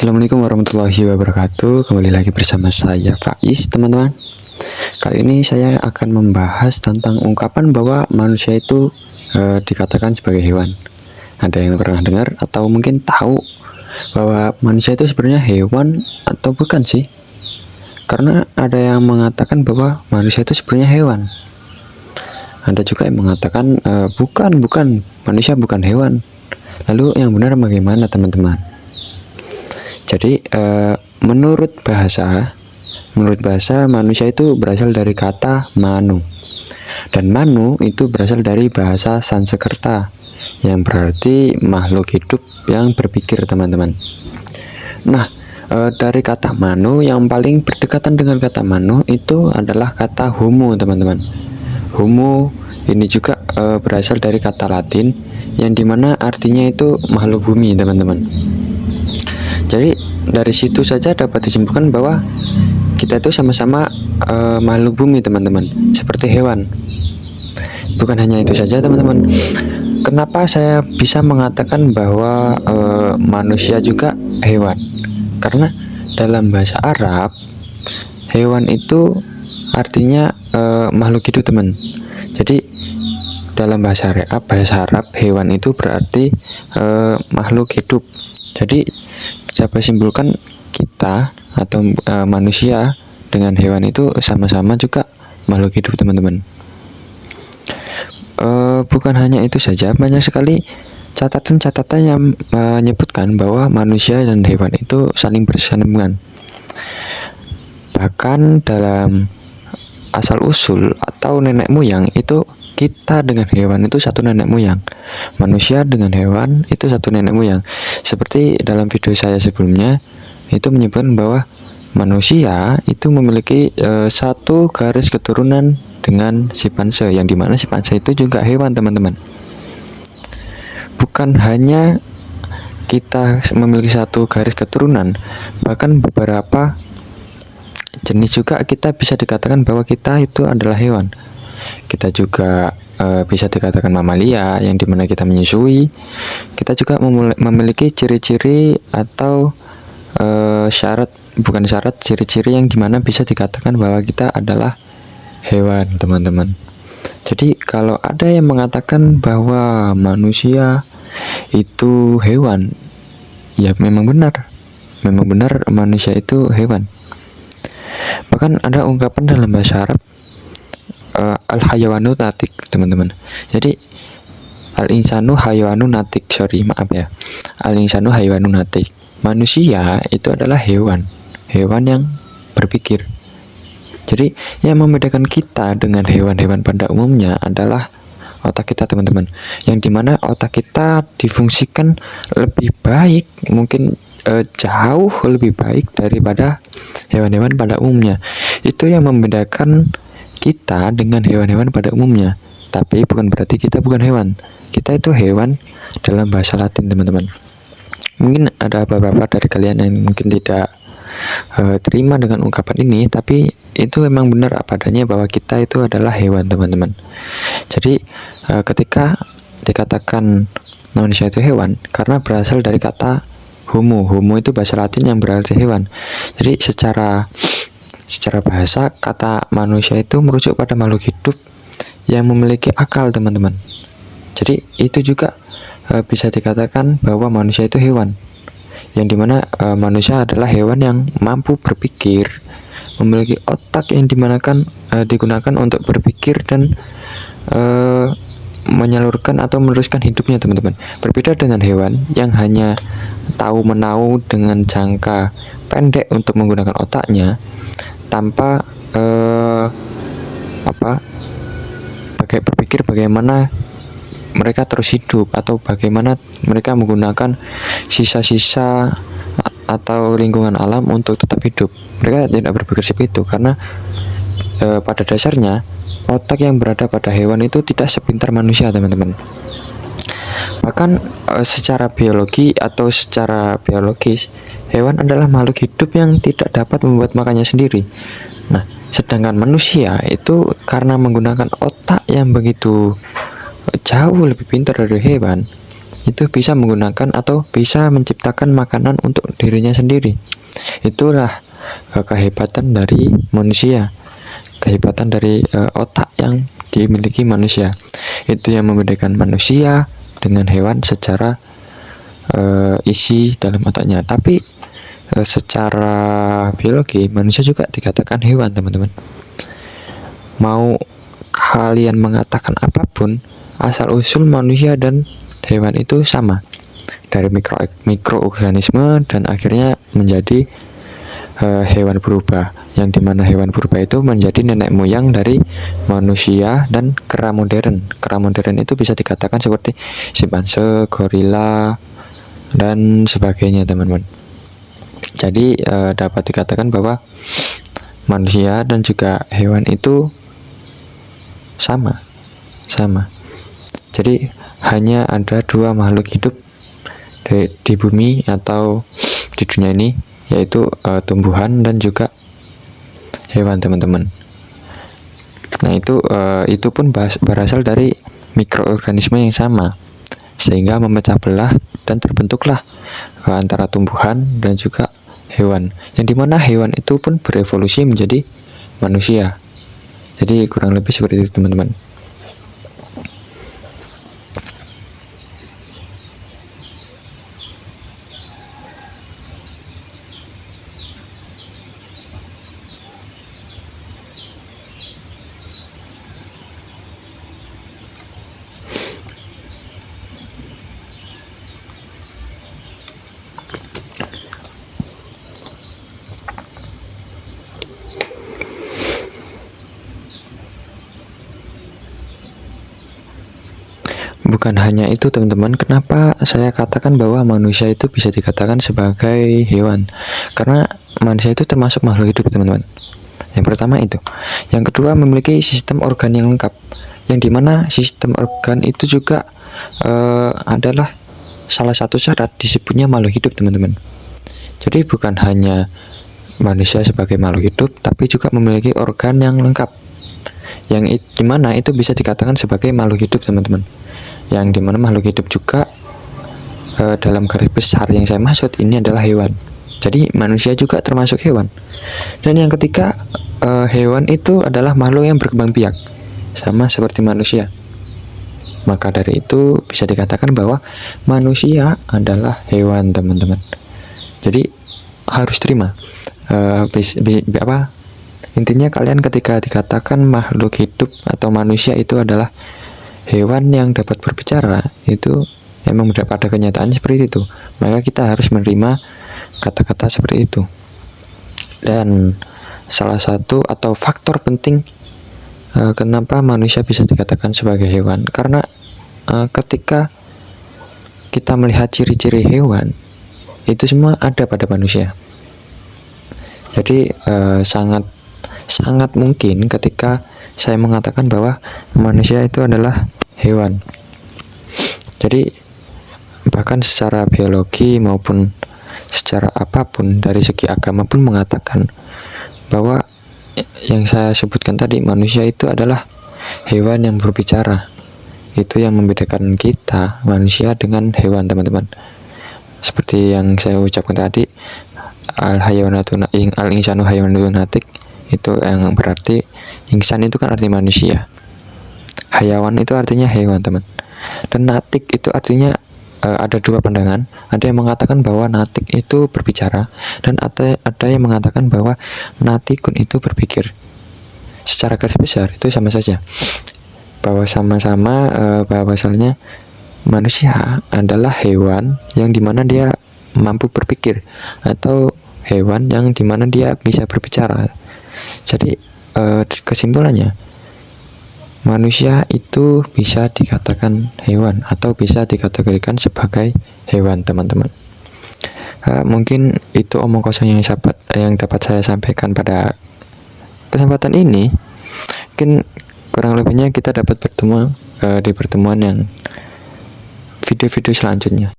Assalamualaikum warahmatullahi wabarakatuh. Kembali lagi bersama saya Faiz, teman-teman. Kali ini saya akan membahas tentang ungkapan bahwa manusia itu dikatakan sebagai hewan. Ada yang pernah dengar atau mungkin tahu bahwa manusia itu sebenarnya hewan atau bukan sih? Karena ada yang mengatakan bahwa manusia itu sebenarnya hewan. Ada juga yang mengatakan bukan, manusia bukan hewan. Lalu yang benar bagaimana, teman-teman? Jadi menurut bahasa manusia itu berasal dari kata manu, dan manu itu berasal dari bahasa Sanskerta yang berarti makhluk hidup yang berpikir, teman-teman. Nah, dari kata manu yang paling berdekatan dengan kata manu itu adalah kata homo, teman-teman. Homo ini juga berasal dari kata Latin yang dimana artinya itu makhluk bumi, teman-teman. Jadi dari situ saja dapat disimpulkan bahwa kita itu sama-sama makhluk bumi, teman-teman, seperti hewan. Bukan hanya itu saja, teman-teman. Kenapa saya bisa mengatakan bahwa manusia juga hewan? Karena dalam bahasa Arab, hewan itu artinya makhluk hidup, teman. Jadi dalam bahasa Arab hewan itu berarti makhluk hidup. Jadi saya simpulkan kita atau manusia dengan hewan itu sama-sama juga makhluk hidup, teman-teman. Bukan hanya itu saja, banyak sekali catatan-catatan yang menyebutkan bahwa manusia dan hewan itu saling bersambungan. Bahkan dalam asal-usul atau nenek moyang itu kita dengan hewan itu satu nenek moyang, manusia dengan hewan itu satu nenek moyang. Seperti dalam video saya sebelumnya itu menyebutkan bahwa manusia itu memiliki satu garis keturunan dengan simpanse, yang dimana simpanse itu juga hewan, teman-teman. Bukan hanya kita memiliki satu garis keturunan, bahkan beberapa jenis juga kita bisa dikatakan bahwa kita itu adalah hewan. Kita juga bisa dikatakan mamalia, yang dimana kita menyusui. Kita juga memiliki ciri-ciri atau ciri-ciri yang dimana bisa dikatakan bahwa kita adalah hewan, teman-teman. Jadi kalau ada yang mengatakan bahwa manusia itu hewan, ya memang benar manusia itu hewan. Bahkan ada ungkapan dalam bahasa Arab, al-hayawanu natik, teman-teman. Jadi al-insanu hayawanu natik, al-insanu hayawanu natik. Manusia itu adalah hewan yang berpikir. Jadi yang membedakan kita dengan hewan-hewan pada umumnya adalah otak kita, teman-teman, yang dimana otak kita difungsikan lebih baik, mungkin jauh lebih baik daripada hewan-hewan pada umumnya. Itu yang membedakan kita dengan hewan-hewan pada umumnya. Tapi bukan berarti kita bukan hewan. Kita itu hewan dalam bahasa Latin, teman-teman. Mungkin ada beberapa dari kalian yang mungkin tidak terima dengan ungkapan ini, tapi itu memang benar apa adanya bahwa kita itu adalah hewan, teman-teman. Jadi ketika dikatakan manusia itu hewan, karena berasal dari kata homo itu bahasa Latin yang berarti hewan. Jadi secara bahasa, kata manusia itu merujuk pada makhluk hidup yang memiliki akal, teman-teman. Jadi itu juga bisa dikatakan bahwa manusia itu hewan, yang dimana manusia adalah hewan yang mampu berpikir, memiliki otak yang digunakan untuk berpikir dan menyalurkan atau meneruskan hidupnya, teman-teman. Berbeda dengan hewan yang hanya tahu-menau dengan jangka pendek untuk menggunakan otaknya, tanpa berpikir bagaimana mereka terus hidup atau bagaimana mereka menggunakan sisa-sisa atau lingkungan alam untuk tetap hidup. Mereka tidak berpikir seperti itu karena pada dasarnya otak yang berada pada hewan itu tidak sepintar manusia, teman-teman. Bahkan secara biologi atau secara biologis, hewan adalah makhluk hidup yang tidak dapat membuat makannya sendiri. Nah, sedangkan manusia itu karena menggunakan otak yang begitu jauh lebih pintar dari hewan, itu bisa menggunakan atau bisa menciptakan makanan untuk dirinya sendiri. Itulah kehebatan dari manusia, kehebatan dari otak yang dimiliki manusia. Itu yang membedakan manusia dengan hewan secara isi dalam otaknya. Tapi secara biologi manusia juga dikatakan hewan, teman-teman. Mau kalian mengatakan apapun, asal usul manusia dan hewan itu sama, dari mikroorganisme dan akhirnya menjadi hewan purba, yang dimana hewan purba itu menjadi nenek moyang dari manusia dan kera modern. Kera modern itu bisa dikatakan seperti simpanse, gorila, dan sebagainya, teman-teman. Jadi dapat dikatakan bahwa manusia dan juga hewan itu sama. Jadi hanya ada dua makhluk hidup di bumi atau di dunia ini, yaitu tumbuhan dan juga hewan, teman-teman. Nah itu pun berasal dari mikroorganisme yang sama, sehingga memecah belah dan terbentuklah antara tumbuhan dan juga hewan, yang dimana hewan itu pun berevolusi menjadi manusia. Jadi kurang lebih seperti itu, teman-teman. Bukan hanya itu, teman-teman. Kenapa saya katakan bahwa manusia itu bisa dikatakan sebagai hewan? Karena manusia itu termasuk makhluk hidup, teman-teman. Yang pertama itu. Yang kedua, memiliki sistem organ yang lengkap, yang dimana sistem organ itu juga adalah salah satu syarat disebutnya makhluk hidup, teman-teman. Jadi bukan hanya manusia sebagai makhluk hidup, tapi juga memiliki organ yang lengkap, yang dimana itu bisa dikatakan sebagai makhluk hidup, teman-teman. Yang dimana makhluk hidup juga dalam garis besar yang saya maksud ini adalah hewan. Jadi manusia juga termasuk hewan. Dan yang ketiga, hewan itu adalah makhluk yang berkembang biak, sama seperti manusia. Maka dari itu bisa dikatakan bahwa manusia adalah hewan, teman-teman. Jadi harus terima. Intinya kalian ketika dikatakan makhluk hidup atau manusia itu adalah hewan yang dapat berbicara, itu memang pada kenyataannya seperti itu. Maka kita harus menerima kata-kata seperti itu. Dan salah satu atau faktor penting kenapa manusia bisa dikatakan sebagai hewan, karena ketika kita melihat ciri-ciri hewan, itu semua ada pada manusia. Jadi sangat mungkin ketika saya mengatakan bahwa manusia itu adalah hewan. Jadi bahkan secara biologi maupun secara apapun dari segi agama pun mengatakan bahwa yang saya sebutkan tadi, manusia itu adalah hewan yang berbicara. Itu yang membedakan kita manusia dengan hewan, teman-teman. Seperti yang saya ucapkan tadi, al-insanu hayawanun natik, itu yang berarti insan itu kan arti manusia, hayawan itu artinya hewan, teman. Dan natik itu artinya ada dua pandangan. Ada yang mengatakan bahwa natik itu berbicara, dan ada yang mengatakan bahwa natikun itu berpikir. Secara garis besar itu sama saja, bahwa sama-sama bahwasannya manusia adalah hewan yang dimana dia mampu berpikir, atau hewan yang dimana dia bisa berbicara. Jadi kesimpulannya, manusia itu bisa dikatakan hewan atau bisa dikategorikan sebagai hewan, teman-teman. Mungkin itu omong kosong yang dapat saya sampaikan pada kesempatan ini. Mungkin kurang lebihnya kita dapat bertemu di pertemuan yang video-video selanjutnya.